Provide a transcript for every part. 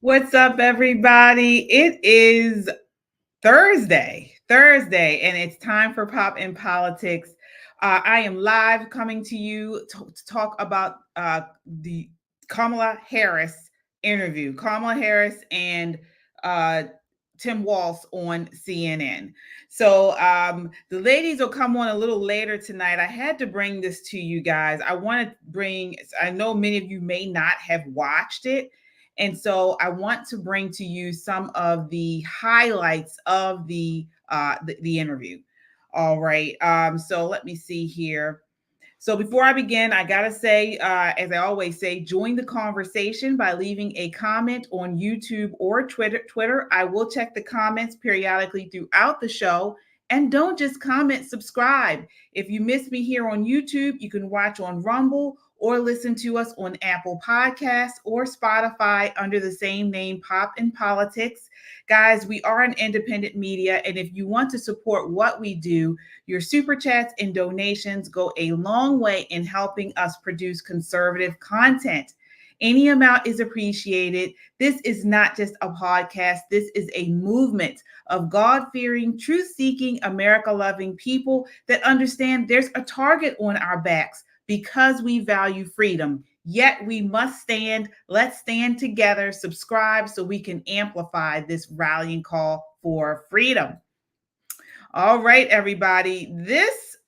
What's up, everybody? It is Thursday, and it's time for Pop in Politics. I am live coming to you to talk about the Kamala Harris interview. Kamala Harris and uh, Tim Walz on CNN. So the ladies will come on a little later tonight. I had to bring this to you guys. I know many of you may not have watched it. And so I want to bring to you some of the highlights of the interview. All right. So let me see here. So before I begin, I gotta say, as I always say, join the conversation by leaving a comment on YouTube or Twitter. I will check the comments periodically throughout the show. And don't just comment, subscribe. If you miss me here on YouTube, you can watch on Rumble or listen to us on Apple Podcasts or Spotify under the same name, Pop in Politics. Guys, we are an independent media, and if you want to support what we do, your super chats and donations go a long way in helping us produce conservative content. Any amount is appreciated. This is not just a podcast, this is a movement of God fearing, truth seeking, America loving people that understand there's a target on our backs because we value freedom. Yet we must stand. Let's stand together, subscribe so we can amplify this rallying call for freedom. All right, everybody. This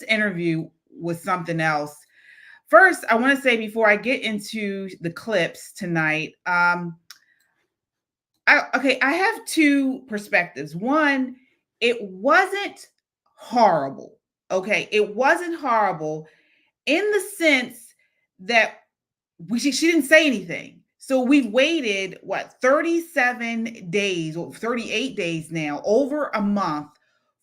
interview was something else. First, I want to say before I get into the clips tonight, I have two perspectives. One, it wasn't horrible. Okay, it wasn't horrible in the sense that she didn't say anything. So we've waited 37 days or 38 days now, over a month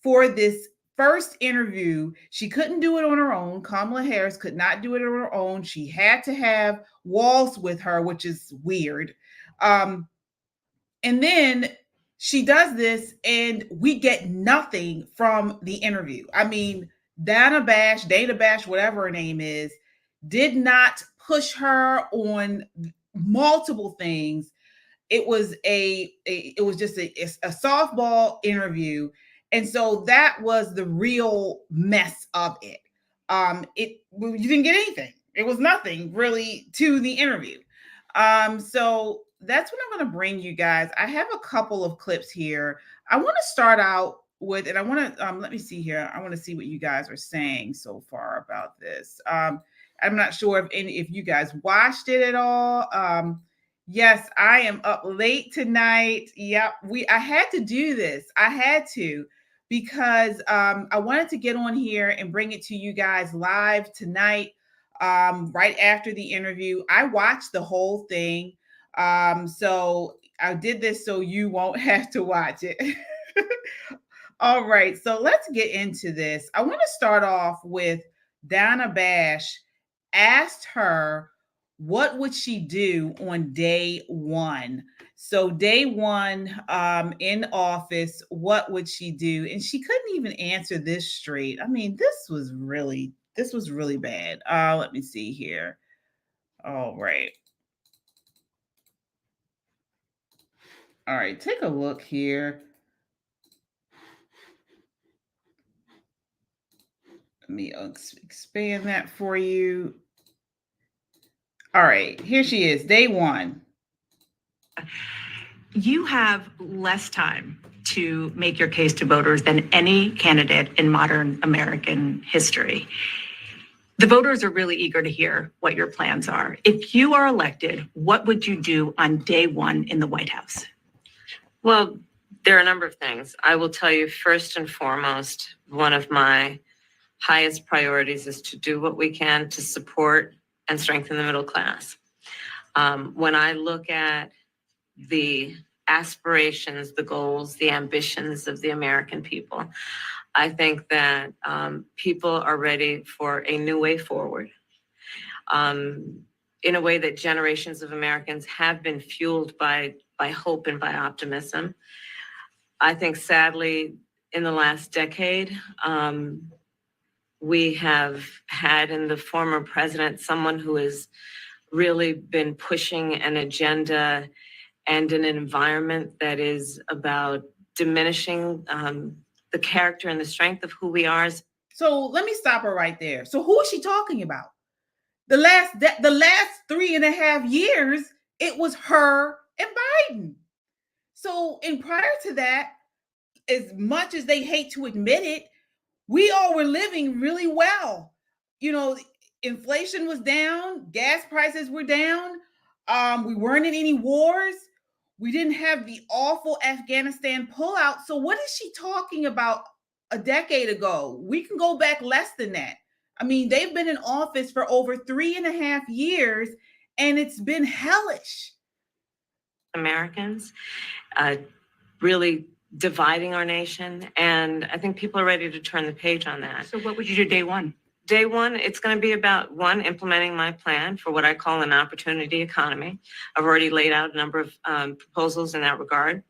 for this first interview. She couldn't do it on her own. Kamala Harris could not do it on her own. She had to have Walz with her, which is weird. And then she does this and we get nothing from the interview. I mean, Dana Bash, whatever her name is, did not push her on multiple things. It was just a softball interview. And so that was the real mess of it. You didn't get anything. It was nothing really to the interview. So that's what I'm going to bring you guys. I have a couple of clips here. I want to start out with, and I want to let me see here. I want to see what you guys are saying so far about this. I'm not sure if you guys watched it at all. Yes, I am up late tonight. Yep, I had to do this. I had to because I wanted to get on here and bring it to you guys live tonight. Right after the interview, I watched the whole thing. So I did this so you won't have to watch it. All right, so let's get into this. I want to start off with Dana Bash asked her what would she do on day one. So day one in office, what would she do? And she couldn't even answer this straight. I mean, this was really bad. Let me see here. All right. All right, take a look here. Let me expand that for you. All right, here she is, day one. You have less time to make your case to voters than any candidate in modern American history. The voters are really eager to hear what your plans are. If you are elected, what would you do on day one in the White House? Well, there are a number of things. I will tell you, first and foremost, one of my highest priorities is to do what we can to support and strengthen the middle class. When I look at the aspirations, the goals, the ambitions of the American people, I think that people are ready for a new way forward, in a way that generations of Americans have been fueled by hope and by optimism. I think, sadly, in the last decade, we have had in the former president someone who is really been pushing an agenda and an environment that is about diminishing the character and the strength of who we are. So let me stop her right there. So who is she talking about? The last 3.5 years, it was her and Biden. So, and prior to that, as much as they hate to admit it, we all were living really well. You know, inflation was down, gas prices were down. We weren't in any wars. We didn't have the awful Afghanistan pullout. So, what is she talking about a decade ago? We can go back less than that. I mean, they've been in office for over 3.5 years, and it's been hellish. Americans, really dividing our nation. And I think people are ready to turn the page on that. So what would you do day one? Day one, it's going to be about, one, implementing my plan for what I call an opportunity economy. I've already laid out a number of proposals in that regard,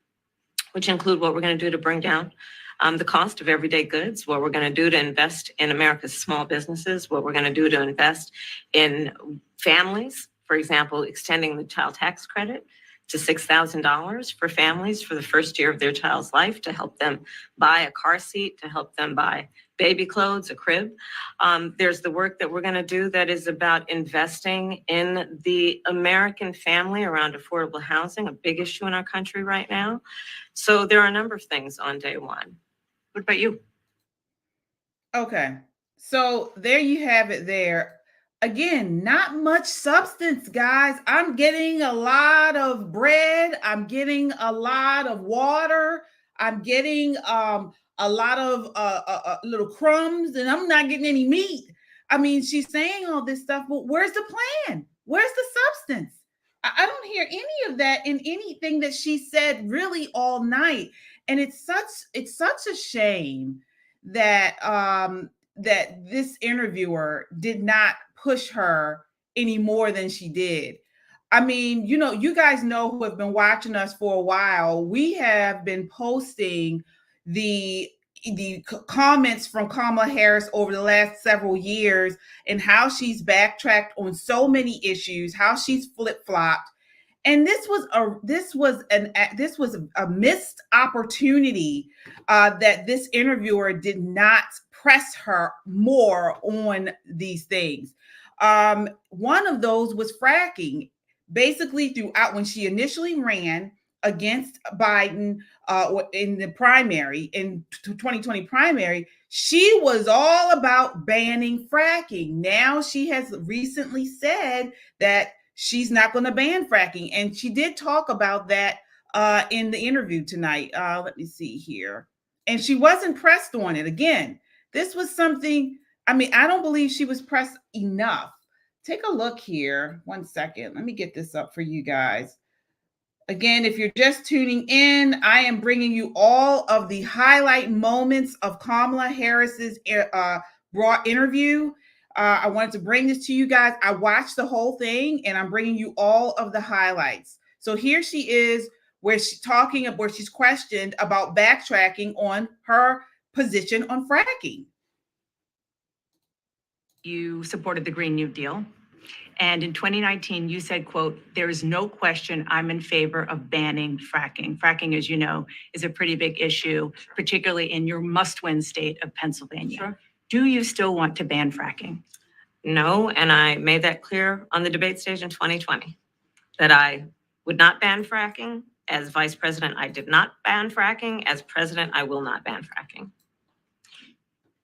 which include what we're going to do to bring down the cost of everyday goods, what we're going to do to invest in America's small businesses, what we're going to do to invest in families, for example, extending the child tax credit to $6,000 for families for the first year of their child's life, to help them buy a car seat, to help them buy baby clothes, a crib. There's the work that we're going to do that is about investing in the American family around affordable housing, a big issue in our country right now. So there are a number of things on day one. What about you? Okay, so there you have it there. Again, not much substance, guys. I'm getting a lot of bread. I'm getting a lot of water. I'm getting a lot of little crumbs, and I'm not getting any meat. I mean, she's saying all this stuff, but where's the plan? Where's the substance? I don't hear any of that in anything that she said really all night. And it's such a shame that that this interviewer did not push her any more than she did. I mean, you know, you guys know who have been watching us for a while. We have been posting the comments from Kamala Harris over the last several years and how she's backtracked on so many issues, how she's flip-flopped. And this was a missed opportunity that this interviewer did not press her more on these things. One of those was fracking. Basically, throughout when she initially ran against Biden in the primary, in 2020 primary, she was all about banning fracking. Now she has recently said that she's not going to ban fracking. And she did talk about that in the interview tonight. Let me see here. And she wasn't pressed on it. Again, this was something, I mean, I don't believe she was pressed enough. Take a look here. 1 second. Let me get this up for you guys. Again, if you're just tuning in, I am bringing you all of the highlight moments of Kamala Harris's broad interview. I wanted to bring this to you guys. I watched the whole thing, and I'm bringing you all of the highlights. So here she is, where she's questioned about backtracking on her position on fracking. You supported the Green New Deal. And in 2019, you said, quote, "There is no question I'm in favor of banning fracking." Fracking, as you know, is a pretty big issue, particularly in your must-win state of Pennsylvania. Sure. Do you still want to ban fracking? No, and I made that clear on the debate stage in 2020, that I would not ban fracking. As vice president, I did not ban fracking. As president, I will not ban fracking.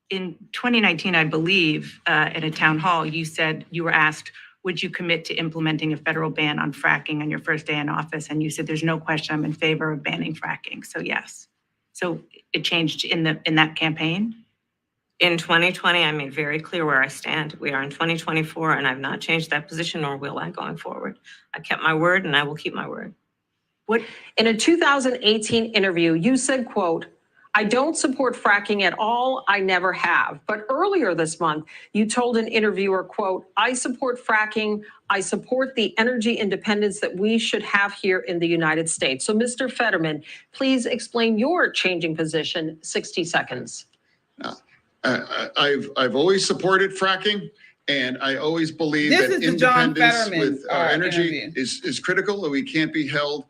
In 2019, I believe, at a town hall, you said you were asked, would you commit to implementing a federal ban on fracking on your first day in office? And you said, there's no question I'm in favor of banning fracking. So yes. So it changed in that campaign? In 2020, I made very clear where I stand. We are in 2024, and I've not changed that position, nor will I going forward. I kept my word, and I will keep my word. In a 2018 interview, you said, quote, "I don't support fracking at all. I never have." But earlier this month, you told an interviewer, quote, "I support fracking. I support the energy independence that we should have here in the United States." So, Mr. Fetterman, please explain your changing position. 60 seconds. I've always supported fracking. And I always believe This that is the John independence Fetterman, with our energy interview. is critical, and we can't be held,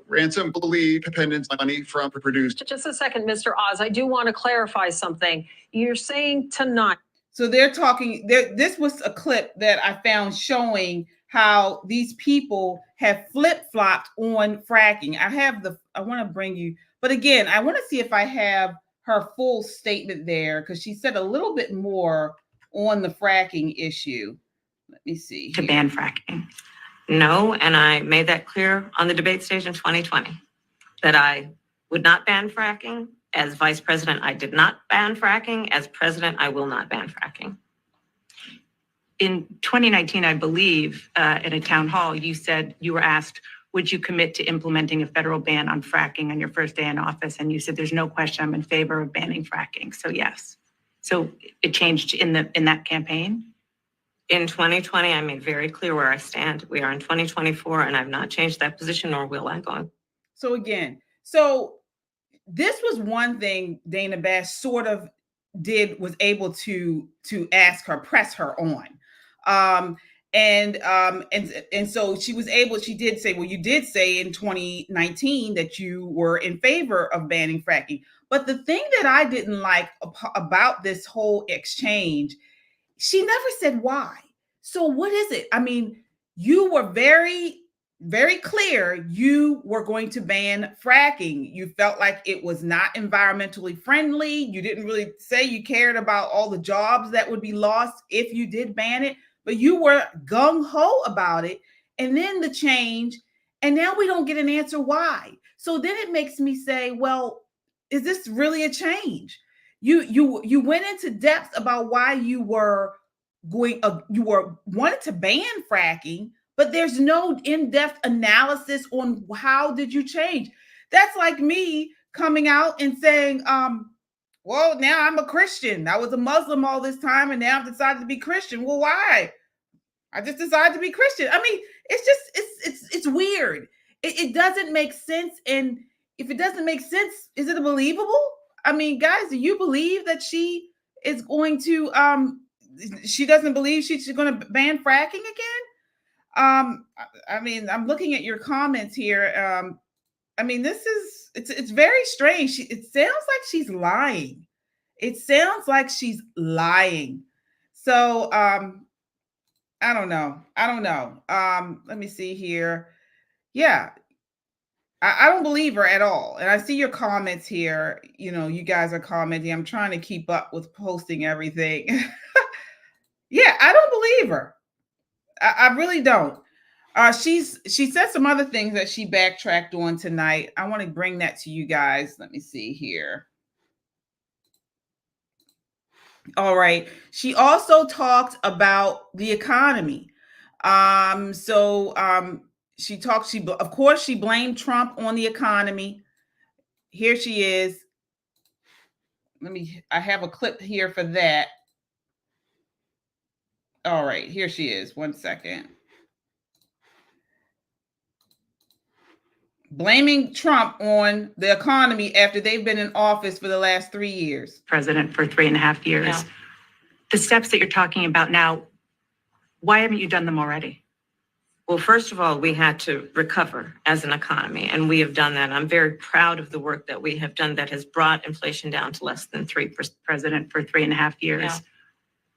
ransomly dependent money from produced. Just a second, Mr. Oz. I do want to clarify something. You're saying tonight. So they're talking there. This was a clip that I found showing how these people have flip-flopped on fracking. I want to bring you, but again, I want to see if I have her full statement there, because she said a little bit more on the fracking issue. Let me see. To here. ban fracking. No, and I made that clear on the debate stage in 2020 that I would not ban fracking. As vice president, I did not ban fracking. As president, I will not ban fracking. In 2019, I believe, in a town hall, you said you were asked, would you commit to implementing a federal ban on fracking on your first day in office? And you said, there's no question I'm in favor of banning fracking. So yes. So it changed in that campaign? In 2020, I made very clear where I stand. We are in 2024, and I've not changed that position, nor will I go. So again, this was one thing Dana Bash sort of was able to ask her, press her on. And so she did say, well, you did say in 2019 that you were in favor of banning fracking. But the thing that I didn't like about this whole exchange, she never said why. So what is it? I mean, you were very, very clear you were going to ban fracking. You felt like it was not environmentally friendly. You didn't really say you cared about all the jobs that would be lost if you did ban it, but you were gung-ho about it. And then the change, and now we don't get an answer why. So then it makes me say, well, is this really a change? You went into depth about why you were wanted to ban fracking, but there's no in-depth analysis on how did you change. That's like me coming out and saying, well, now I'm a Christian. I was a Muslim all this time, and now I've decided to be Christian. Well, why? I just decided to be Christian. I mean, it's weird. It doesn't make sense. And if it doesn't make sense, is it believable? I mean, guys, do you believe that she is going to, she doesn't believe she's going to ban fracking again? I mean, I'm looking at your comments here. I mean, it's very strange. It sounds like she's lying. It sounds like she's lying. So, I don't know. Let me see here. Yeah. I don't believe her at all. And I see your comments here. You guys are commenting. I'm trying to keep up with posting everything. Yeah, I don't believe her. I really don't. She said some other things that she backtracked on tonight. I want to bring that to you guys. Let me see here. All right. She also talked about the economy. Of course, she blamed Trump on the economy. Here she is. I have a clip here for that. All right, here she is. 1 second. Blaming Trump on the economy after they've been in office for the last 3 years. President for 3.5 years. Yeah. The steps that you're talking about now, why haven't you done them already? Well, first of all, we had to recover as an economy, and we have done that. I'm very proud of the work that we have done that has brought inflation down to less than 3%. President for 3.5 years. Yeah.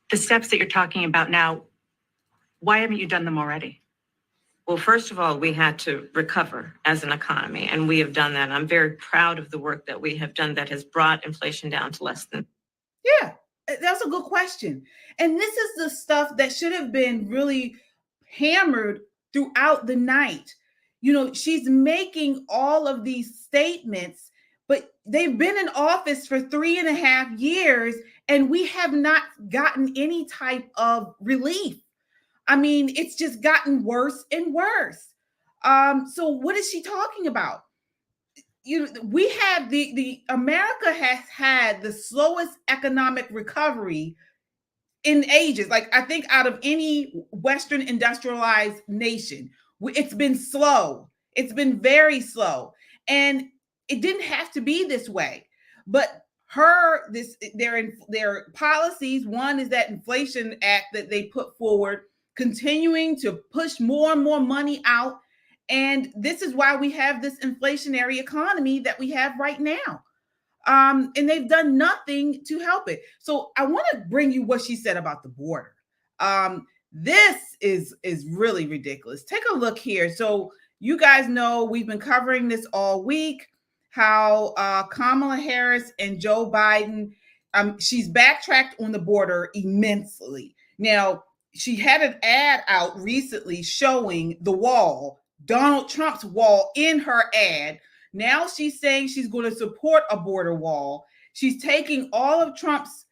The steps that you're talking about now, why haven't you done them already? Well, first of all, we had to recover as an economy, and we have done that. I'm very proud of the work that we have done that has brought inflation down to less than. Yeah, that's a good question. And this is the stuff that should have been really hammered throughout the night. She's making all of these statements, but they've been in office for 3.5 years, and we have not gotten any type of relief. I mean, it's just gotten worse and worse. So what is she talking about? We have America has had the slowest economic recovery in ages. Like, I think out of any Western industrialized nation, it's been slow. It's been very slow. And it didn't have to be this way. But their policies. One is that Inflation Act that they put forward, continuing to push more and more money out. And this is why we have this inflationary economy that we have right now. And they've done nothing to help it. So I want to bring you what she said about the border. This is really ridiculous. Take a look here. So you guys know we've been covering this all week, how Kamala Harris and Joe Biden, she's backtracked on the border immensely. Now, she had an ad out recently showing the wall, Donald Trump's wall, in her ad. Now she's saying she's going to support a border wall. She's taking all of Trump's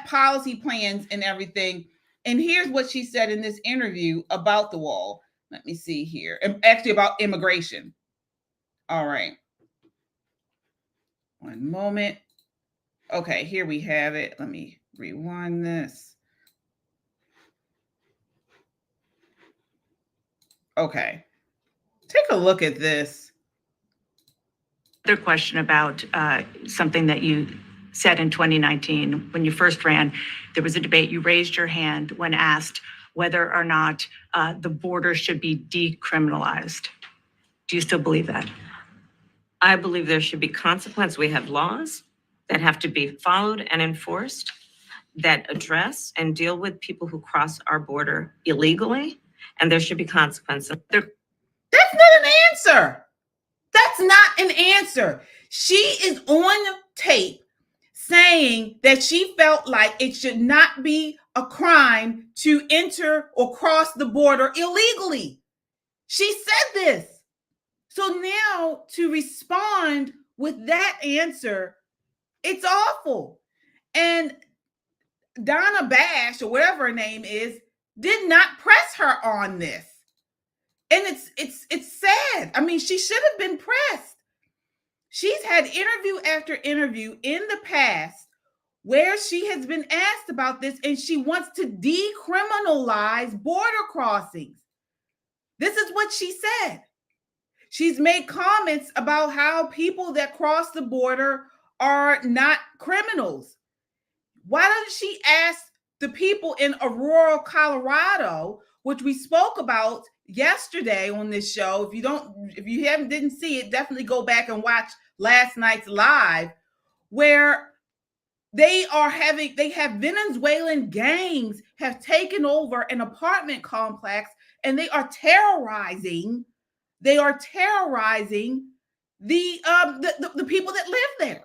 policy plans and everything. And here's what she said in this interview about the wall. Let me see here. Actually, about immigration. All right. One moment. Okay, here we have it. Let me rewind this. Okay. Take a look at this. Another question about something that you said in 2019 when you first ran. There was a debate. You raised your hand when asked whether or not the border should be decriminalized. Do you still believe that? I believe there should be consequence. We have laws that have to be followed and enforced that address and deal with people who cross our border illegally, and there should be consequences. That's not an answer. That's not an answer. She is on tape saying that she felt like it should not be a crime to enter or cross the border illegally. She said this. So now to respond with that answer, it's awful. And Donna Bash, or whatever her name is, did not press her on this. And it's sad. I mean, she should have been pressed. She's had interview after interview in the past where she has been asked about this, and she wants to decriminalize border crossings. This is what she said. She's made comments about how people that cross the border are not criminals. Why doesn't she ask the people in Aurora, Colorado, which we spoke about yesterday on this show? If you didn't see it, definitely go back and watch last night's live, where they have Venezuelan gangs have taken over an apartment complex, and they are terrorizing the people that live there.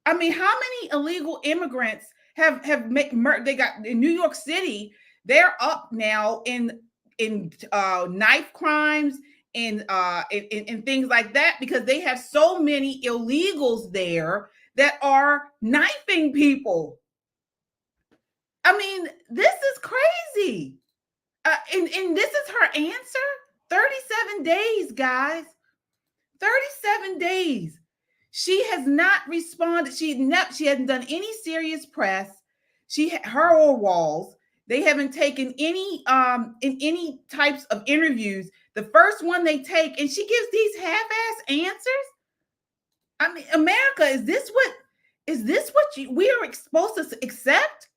I mean, how many illegal immigrants have they got in New York City? They're up now in knife crimes and things like that, because they have so many illegals there that are knifing people. I mean, this is crazy. And this is her answer. 37 days, guys. 37 days. She has not responded. She hasn't done any serious press. Her or Walz, they haven't taken any in any types of interviews. The first one they take, and she gives these half-ass answers. I mean, America, is this what we are supposed to accept?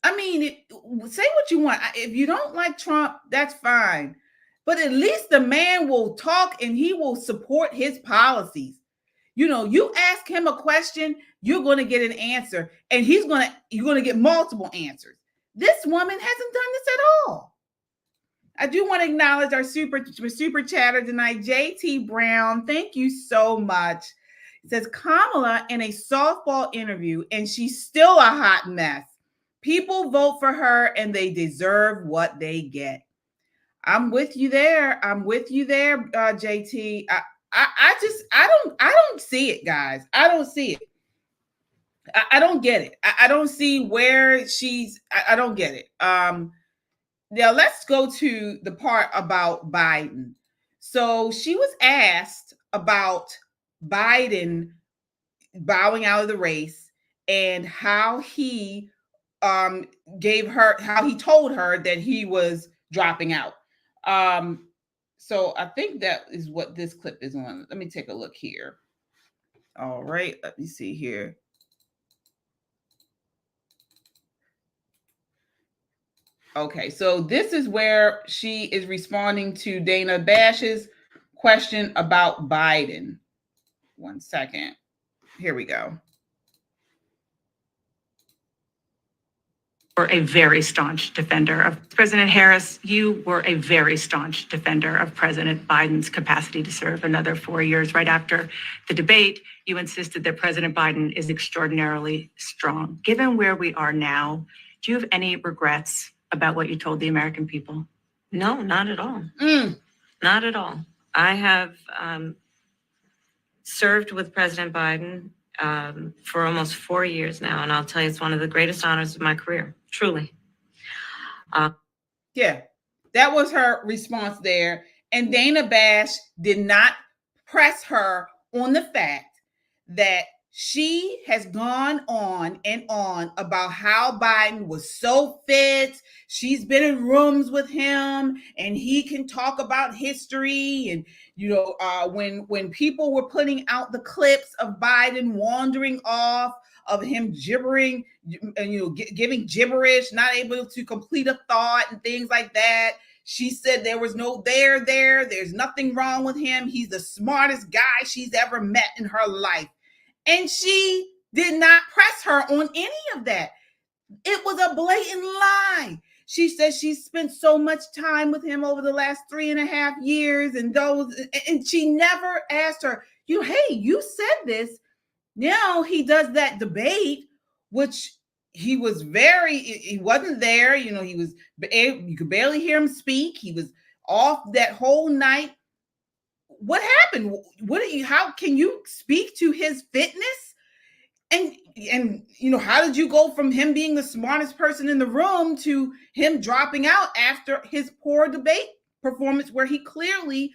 I mean, say what you want. If you don't like Trump, that's fine. But at least the man will talk, and he will support his policies. You know, you ask him a question, you're going to get an answer, and you're going to get multiple answers. This woman hasn't done this at all. I do want to acknowledge our super chatter tonight, JT Brown. Thank you so much. It says Kamala in a softball interview, and she's still a hot mess. People vote for her, and they deserve what they get. I'm with you there. JT. I don't see it, guys. I don't see it. I don't get it. I don't see where I don't get it. Now let's go to the part about Biden. So she was asked about Biden bowing out of the race and how he told her that he was dropping out. So I think that is what this clip is on. Let me take a look here. All right, let me see here. Okay, so this is where she is responding to Dana Bash's question about Biden. 1 second. Here we go. Were a very staunch defender of President Harris. You were a very staunch defender of President Biden's capacity to serve another 4 years. Right after the debate, you insisted that President Biden is extraordinarily strong. Given where we are now, do you have any regrets about what you told the American people? No, not at all. Mm. Not at all. I have served with President Biden for almost 4 years now, and I'll tell you, it's one of the greatest honors of my career, truly. Yeah, that was her response there. And Dana Bash did not press her on the fact that she has gone on and on about how Biden was so fit. She's been in rooms with him and he can talk about history. And, you know, when people were putting out the clips of Biden wandering off, of him gibbering, you know, giving gibberish, not able to complete a thought and things like that, she said there was no there. There's nothing wrong with him. He's the smartest guy she's ever met in her life. And she did not press her on any of that. It was a blatant lie. She said she spent so much time with him over the last 3.5 years, and she never asked her, hey, you said this. Now he does that debate, which he wasn't there. You know, you could barely hear him speak. He was off that whole night. What happened? How can you speak to his fitness? And you know, how did you go from him being the smartest person in the room to him dropping out after his poor debate performance, where he clearly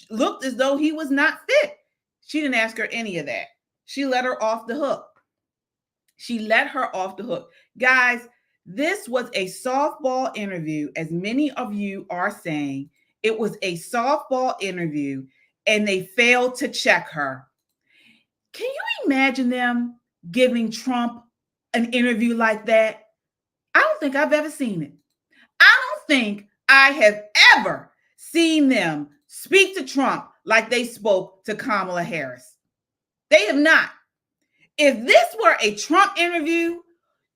looked as though he was not fit? She didn't ask her any of that. She let her off the hook. Guys, this was a softball interview, as many of you are saying. It was a softball interview, and they failed to check her. Can you imagine them giving Trump an interview like that? I don't think I've ever seen it. I don't think I have ever seen them speak to Trump like they spoke to Kamala Harris. They have not. If this were a Trump interview,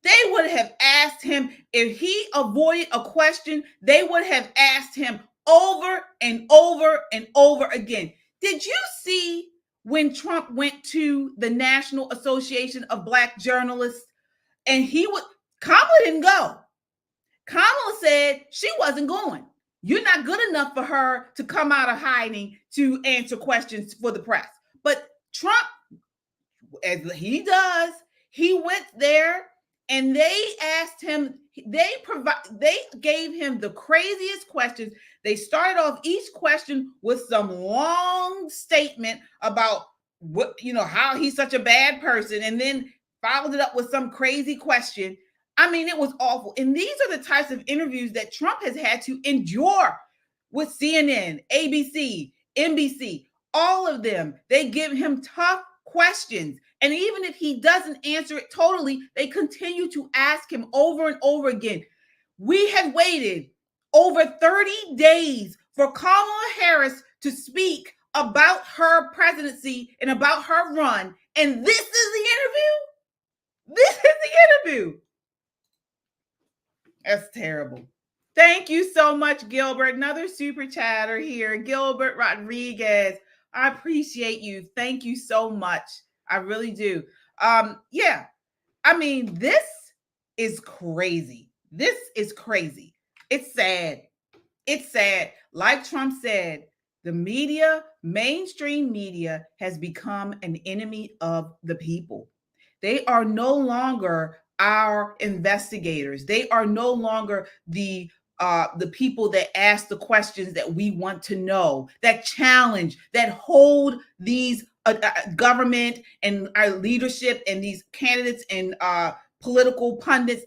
they would have asked him, if he avoided a question, they would have asked him over and over and over again. Did you see when Trump went to the National Association of Black Journalists and Kamala didn't go? Kamala said she wasn't going. You're not good enough for her to come out of hiding to answer questions for the press. But Trump, as he does, he went there and they asked him, they gave him the craziest questions. They started off each question with some long statement about how he's such a bad person, and then followed it up with some crazy question. I mean, it was awful. And these are the types of interviews that Trump has had to endure with CNN, ABC, NBC, all of them. They give him tough questions. And even if he doesn't answer it totally, they continue to ask him over and over again. We had waited over 30 days for Kamala Harris to speak about her presidency and about her run. And this is the interview? This is the interview. That's terrible. Thank you so much, Gilbert. Another super chatter here. Gilbert Rodriguez. I appreciate you. Thank you so much. I really do. Yeah. I mean, this is crazy. This is crazy. It's sad. It's sad. Like Trump said, the media, mainstream media, has become an enemy of the people. They are no longer our investigators. They are no longer the people that ask the questions that we want to know, that challenge, that hold these government and our leadership and these candidates and political pundits,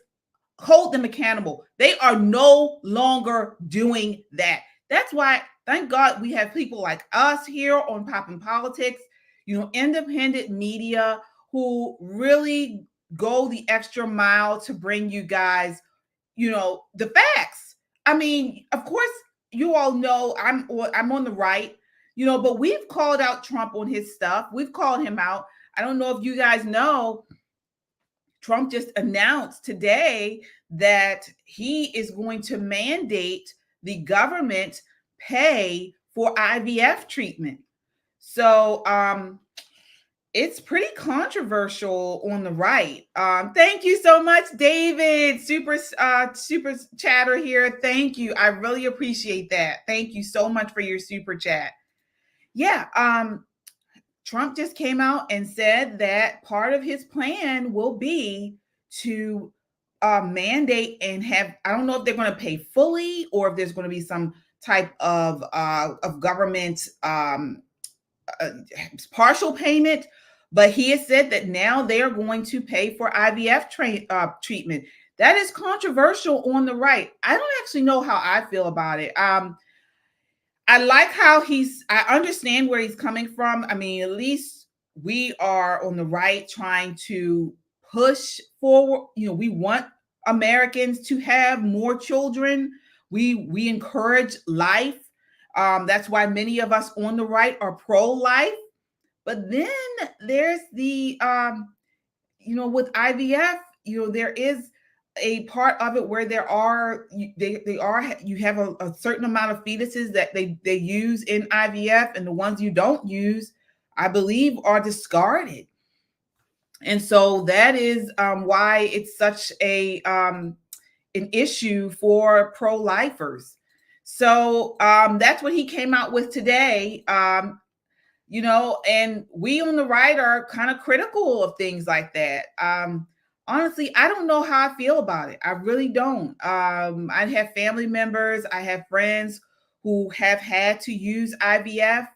hold them accountable. They are no longer doing that. That's why, thank God, we have people like us here on Poppin' Politics. independent media who really go the extra mile to bring you guys, the facts. I mean, of course, you all know I'm on the right, but we've called out Trump on his stuff. We've called him out. I don't know if you guys know, Trump just announced today that he is going to mandate the government pay for IVF treatment. So it's pretty controversial on the right. Thank you so much, David. Super chatter here. Thank you. I really appreciate that. Thank you so much for your super chat. Yeah. Trump just came out and said that part of his plan will be to mandate and have, I don't know if they're going to pay fully or if there's going to be some type of government partial payment, but he has said that now they are going to pay for IVF treatment. That is controversial on the right. I don't actually know how I feel about it. I like how I understand where he's coming from. I mean, at least we are on the right trying to push forward. We want Americans to have more children. We encourage life. That's why many of us on the right are pro-life. But then there's the, with IVF, there is a part of it where you have a certain amount of fetuses that they use in IVF, and the ones you don't use, I believe, are discarded. And so that is why it's such an issue for pro-lifers. So that's what he came out with today. And we on the right are kind of critical of things like that. Honestly, I don't know how I feel about it. I really don't. I have family members, I have friends who have had to use IVF,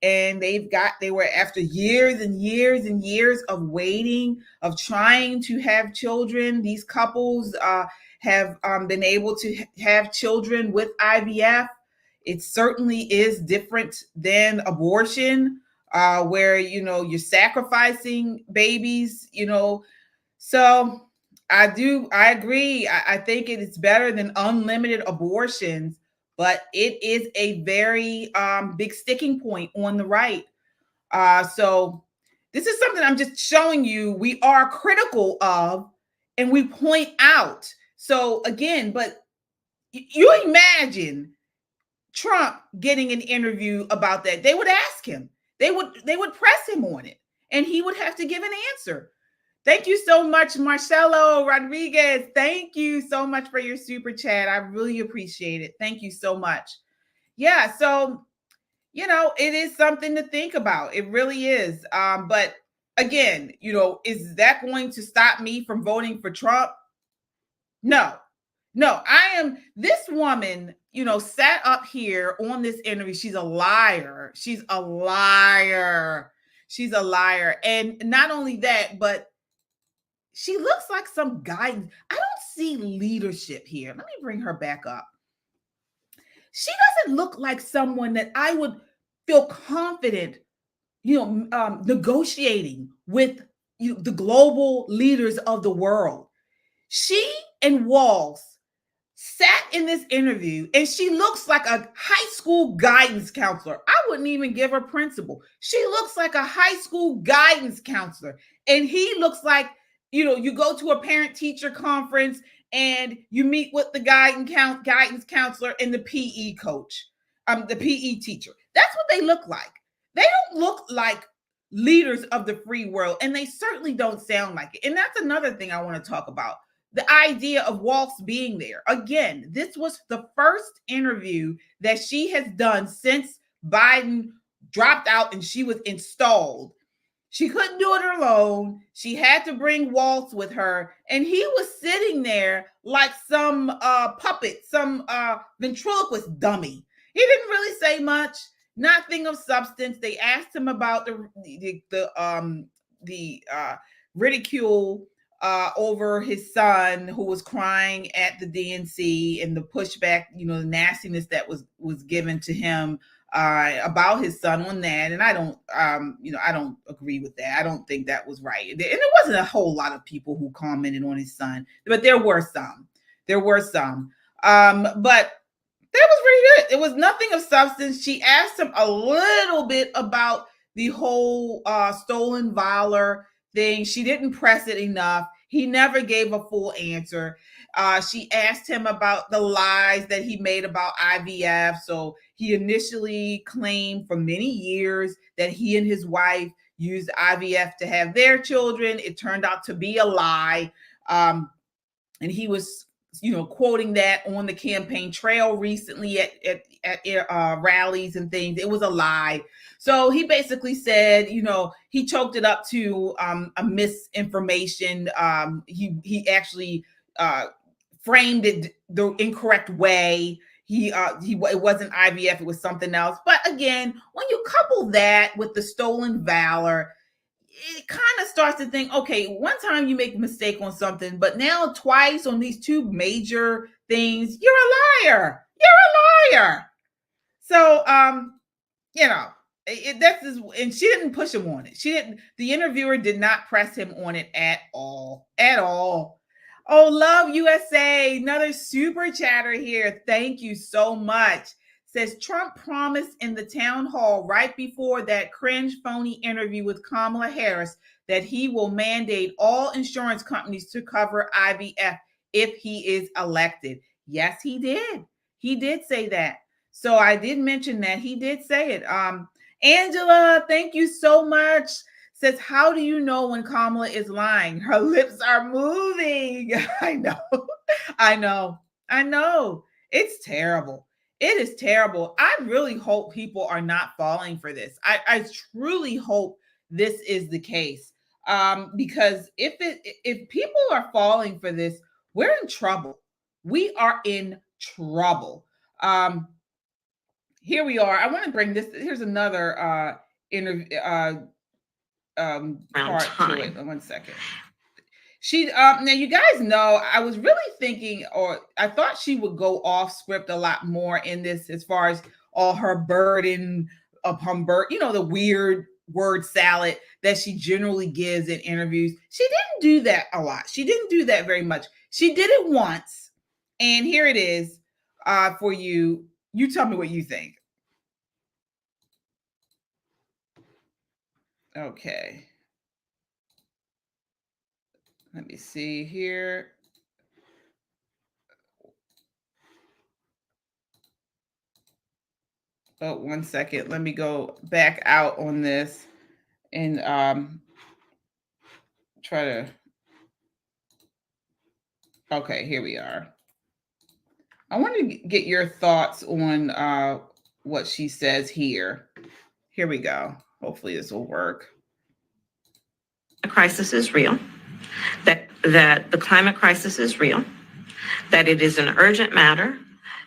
and they were, after years and years and years of waiting, of trying to have children. These couples have been able to have children with IVF. It certainly is different than abortion, where, you're sacrificing babies, So I agree. I think it is better than unlimited abortions, but it is a very big sticking point on the right. So this is something I'm just showing you we are critical of, and we point out. So again, but you imagine Trump getting an interview about that. They would ask him. They would press him on it, and he would have to give an answer. Thank you so much, Marcelo Rodriguez. Thank you so much for your super chat. I really appreciate it. Thank you so much. Yeah, so, it is something to think about. It really is. But again, is that going to stop me from voting for Trump? No, this woman, sat up here on this interview. She's a liar. She's a liar. She's a liar. And not only that, but she looks like some guidance. I don't see leadership here. Let me bring her back up. She doesn't look like someone that I would feel confident, negotiating with the global leaders of the world. She and Walz sat in this interview, and she looks like a high school guidance counselor. I wouldn't even give her principal. She looks like a high school guidance counselor. And he looks like, you go to a parent-teacher conference and you meet with the guidance counselor and the PE coach, the PE teacher. That's what they look like. They don't look like leaders of the free world, and they certainly don't sound like it. And that's another thing I want to talk about. The idea of Walz being there. Again, this was the first interview that she has done since Biden dropped out and she was installed. She couldn't do it alone. She had to bring Walz with her, and he was sitting there like some puppet, some ventriloquist dummy. He didn't really say much, nothing of substance. They asked him about the ridicule over his son, who was crying at the DNC, and the pushback, the nastiness that was given to him about his son on that, and I don't, I don't agree with that. I don't think that was right. And it wasn't a whole lot of people who commented on his son, but there were some. But that was pretty good. It was nothing of substance. She asked him a little bit about the whole stolen valor thing. She didn't press it enough. He never gave a full answer. She asked him about the lies that he made about IVF. So he initially claimed for many years that he and his wife used IVF to have their children. It turned out to be a lie. And he was, quoting that on the campaign trail recently at rallies and things. It was a lie. So he basically said, he choked it up to a misinformation. He actually framed it the incorrect way. It wasn't IVF, it was something else. But again, when you couple that with the stolen valor, it kind of starts to think, okay, one time you make a mistake on something, but now twice on these two major things, you're a liar. You're a liar. So, and she didn't push him on it. The interviewer did not press him on it at all. Oh, Love USA, another super chatter here. Thank you so much. Says Trump promised in the town hall right before that cringe phony interview with Kamala Harris that he will mandate all insurance companies to cover IVF if he is elected. Yes, he did. He did say that. So I did mention that. He did say it. Angela, thank you so much. Says, how do you know when Kamala is lying? Her lips are moving. I know. It's terrible. It is terrible. I really hope people are not falling for this. I truly hope this is the case. Because if people are falling for this, we're in trouble. We are in trouble. Here we are. I want to bring this. Here's another interview part to it. 1 second. She now you guys know I was really thinking, or I thought she would go off script a lot more in this, as far as all her burden upon the weird word salad that she generally gives in interviews. She didn't do that a lot. She didn't do that very much. She did it once, and here it is for you. You tell me what you think. Okay. Let me see here. Oh, 1 second. Let me go back out on this and try to. Okay, here we are. I want to get your thoughts on what she says here. Here we go. Hopefully this will work. The crisis is real. That the climate crisis is real, that it is an urgent matter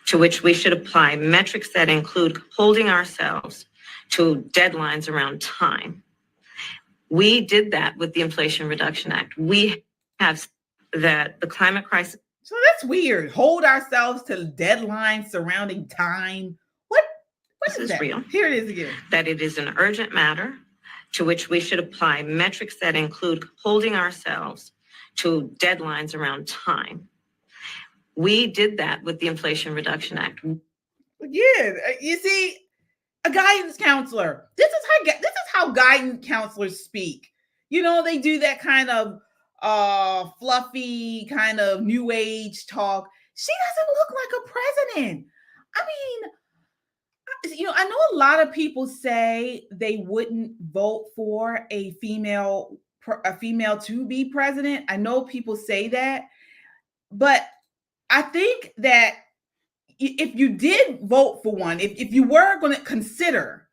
to which we should apply metrics that include holding ourselves to deadlines around time. We did that with the Inflation Reduction Act. We have that the climate crisis. So that's weird. Hold ourselves to deadlines surrounding time. What is that? Real. Here it is again. That it is an urgent matter to which we should apply metrics that include holding ourselves to deadlines around time. We did that with the Inflation Reduction Act. Again, you see, a guidance counselor. This is how guidance counselors speak. They do that kind of fluffy, kind of new age talk. She doesn't look like a president. I mean, I know a lot of people say they wouldn't vote for a female to be president. I know people say that, but I think that if you did vote for one, if you were going to consider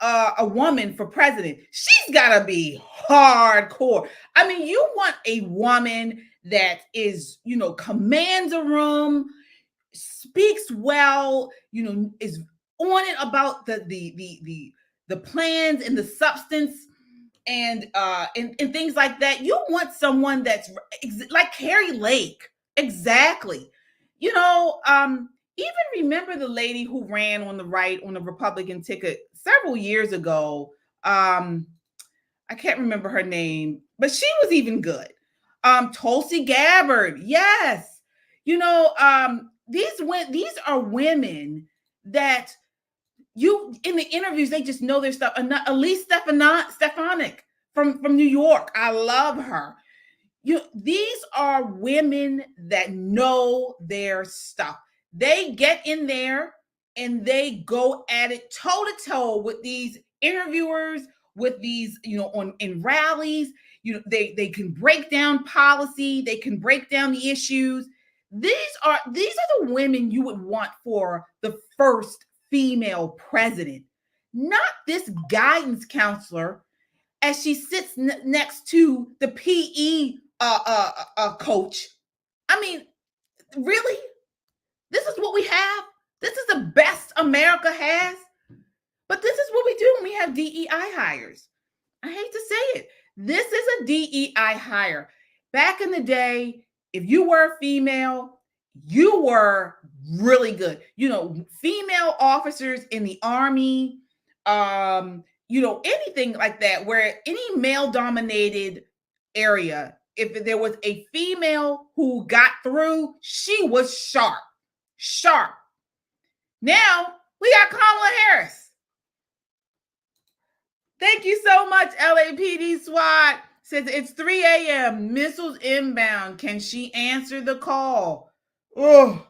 a woman for president, she's got to be hardcore. I mean, you want a woman that is, commands a room, speaks well, is on it about the plans and the substance and things like that. You want someone that's like Carrie Lake. Exactly. even remember the lady who ran on the right on the Republican ticket several years ago. I can't remember her name, but she was even good. Tulsi Gabbard, yes. These are women that you in the interviews, they just know their stuff. Elise Stefanik from New York. I love her. These are women that know their stuff. They get in there and they go at it toe to toe with these interviewers, with these, in rallies. They can break down policy, they can break down the issues. These are the women you would want for the first female president, not this guidance counselor as she sits next to the PE coach. I mean, really? This is what we have? This is the best America has? But this is what we do when we have DEI hires. I hate to say it. This is a DEI hire. Back in the day, if you were female, you were really good. Female officers in the Army, anything like that, where any male-dominated area, if there was a female who got through, she was sharp. Now we got Kamala Harris. Thank you so much, LAPD SWAT. Says it's 3 a.m. Missiles inbound. Can she answer the call? Oh,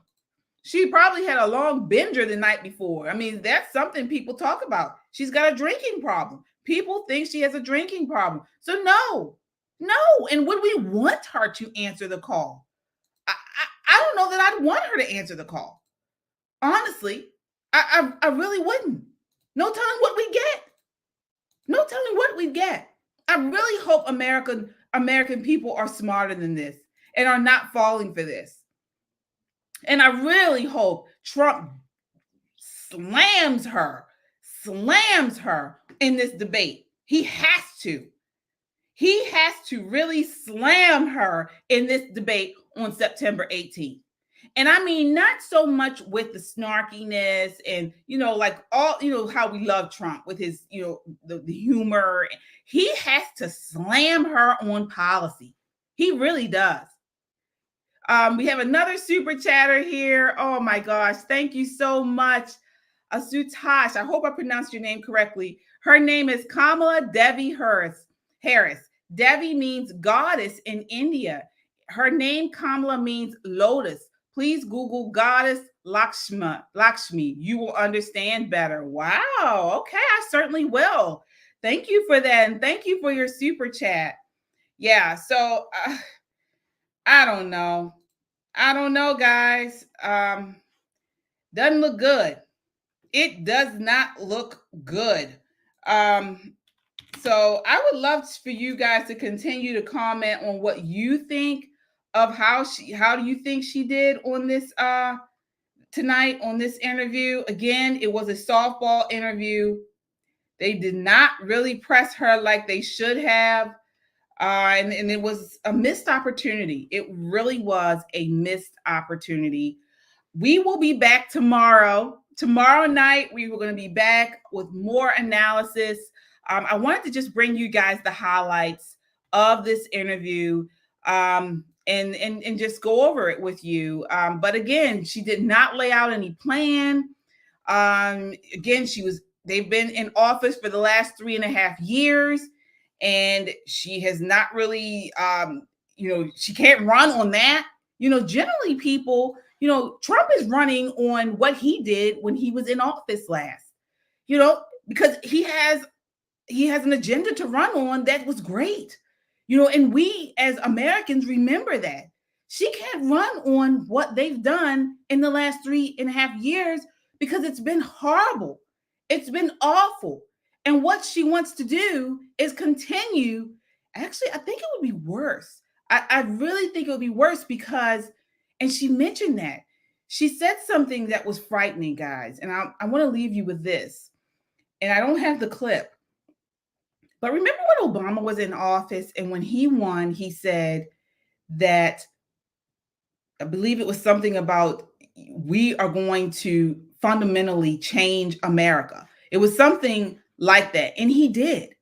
she probably had a long binger the night before. I mean, that's something people talk about. She's got a drinking problem. People think she has a drinking problem. So no. And would we want her to answer the call? I don't know that I'd want her to answer the call. Honestly, I really wouldn't. No telling what we get. I really hope American people are smarter than this and are not falling for this. And I really hope Trump slams her in this debate. He has to really slam her in this debate on September 18th. And I mean, not so much with the snarkiness and, how we love Trump with his, the humor. He has to slam her on policy. He really does. We have another super chatter here. Oh my gosh. Thank you so much. Asutash. I hope I pronounced your name correctly. Her name is Kamala Devi Harris. Devi means goddess in India. Her name Kamala means lotus. Please Google goddess Lakshmi. You will understand better. Wow. Okay. I certainly will. Thank you for that. And thank you for your super chat. Yeah. So I don't know, guys. Doesn't look good. It does not look good. So I would love for you guys to continue to comment on what you think of how do you think she did on this tonight on this interview. Again, it was a softball interview. They did not really press her like they should have. And it was a missed opportunity. It really was a missed opportunity. We will be back tomorrow. Tomorrow night, we were going to be back with more analysis. I wanted to just bring you guys the highlights of this interview and just go over it with you. But again, she did not lay out any plan. Again, they've been in office for the last 3.5 years. And she has not really, she can't run on that. Generally people, Trump is running on what he did when he was in office last, because he has an agenda to run on that was great, and we as Americans remember that. She can't run on what they've done in the last 3.5 years because it's been horrible. It's been awful. And what she wants to do is continue. Actually, I think it would be worse. I really think it would be worse because, and she mentioned that. She said something that was frightening, guys. And I want to leave you with this. And I don't have the clip. But remember when Obama was in office and when he won, he said that, I believe it was something about, we are going to fundamentally change America. It was something like that. And he did.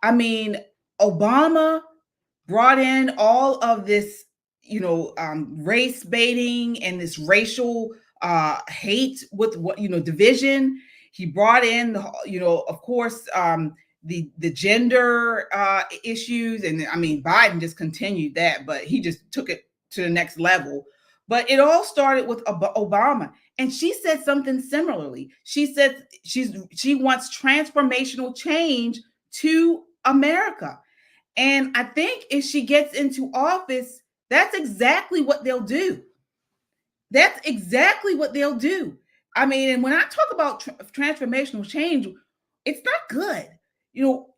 I mean, Obama brought in all of this, race baiting and this racial hate with what, division. He brought in, of course, the gender issues. And I mean, Biden just continued that, but he just took it to the next level. But it all started with Obama. And she said something similarly. She said she wants transformational change to America. And I think if she gets into office, that's exactly what they'll do. That's exactly what they'll do. I mean, and when I talk about transformational change, it's not good.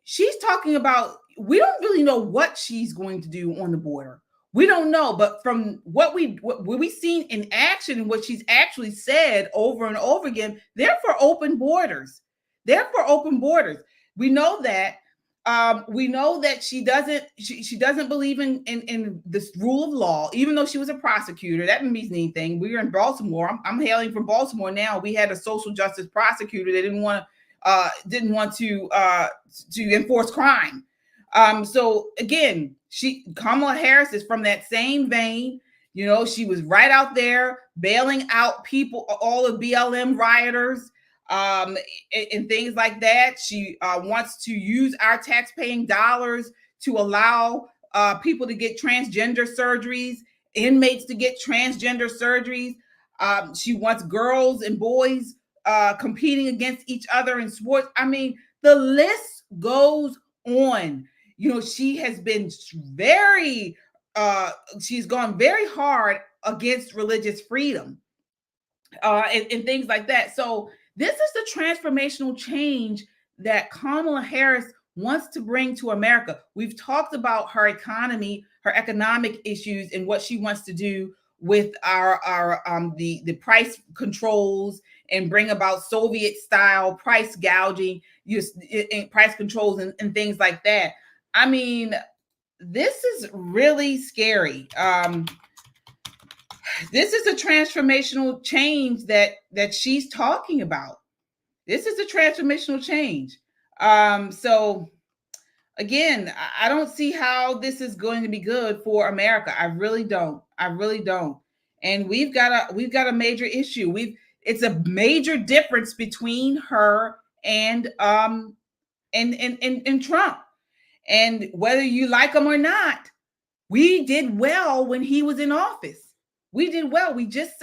She's talking about, we don't really know what she's going to do on the border. We don't know, but from what we've seen in action and what she's actually said over and over again, they're for open borders. They're for open borders. We know that. We know that she doesn't believe in this rule of law, even though she was a prosecutor. That didn't mean anything. We were in Baltimore. I'm hailing from Baltimore now. We had a social justice prosecutor that didn't want to enforce crime. So again, Kamala Harris is from that same vein. She was right out there bailing out people, all the BLM rioters, and things like that. She wants to use our tax-paying dollars to allow people to get transgender surgeries, inmates to get transgender surgeries. She wants girls and boys competing against each other in sports. I mean, the list goes on. She has been she's gone very hard against religious freedom and things like that. So this is the transformational change that Kamala Harris wants to bring to America. We've talked about her economy, her economic issues, and what she wants to do with the price controls and bring about Soviet style price gouging, price controls and things like that. I mean, this is really scary. This is a transformational change that she's talking about. This is a transformational change. So again, I don't see how this is going to be good for America. I really don't. And we've got a major issue. It's a major difference between her and Trump. And whether you like him or not, we did well when he was in office. We did well. We just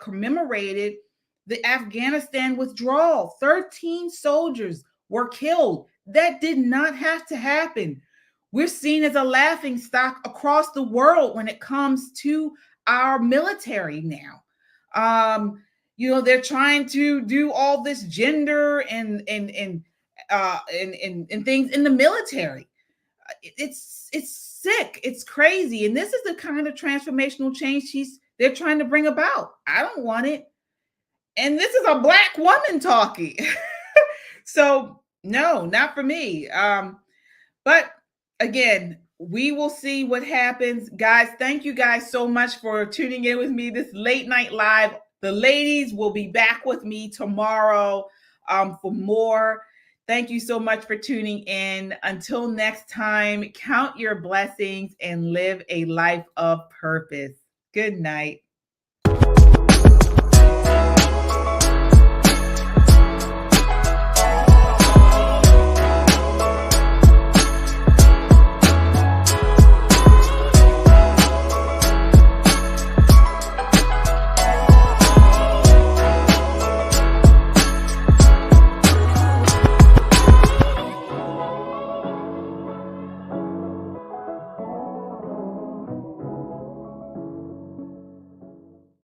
commemorated the Afghanistan withdrawal. 13 soldiers were killed. That did not have to happen. We're seen as a laughing stock across the world when it comes to our military now. They're trying to do all this gender and things in the military. It's sick. It's crazy. And this is the kind of transformational change they're trying to bring about. I don't want it. And this is a Black woman talking. So no, not for me. But again, we will see what happens. Guys, thank you guys so much for tuning in with me this late night live. The ladies will be back with me tomorrow for more. Thank you so much for tuning in. Until next time, count your blessings and live a life of purpose. Good night.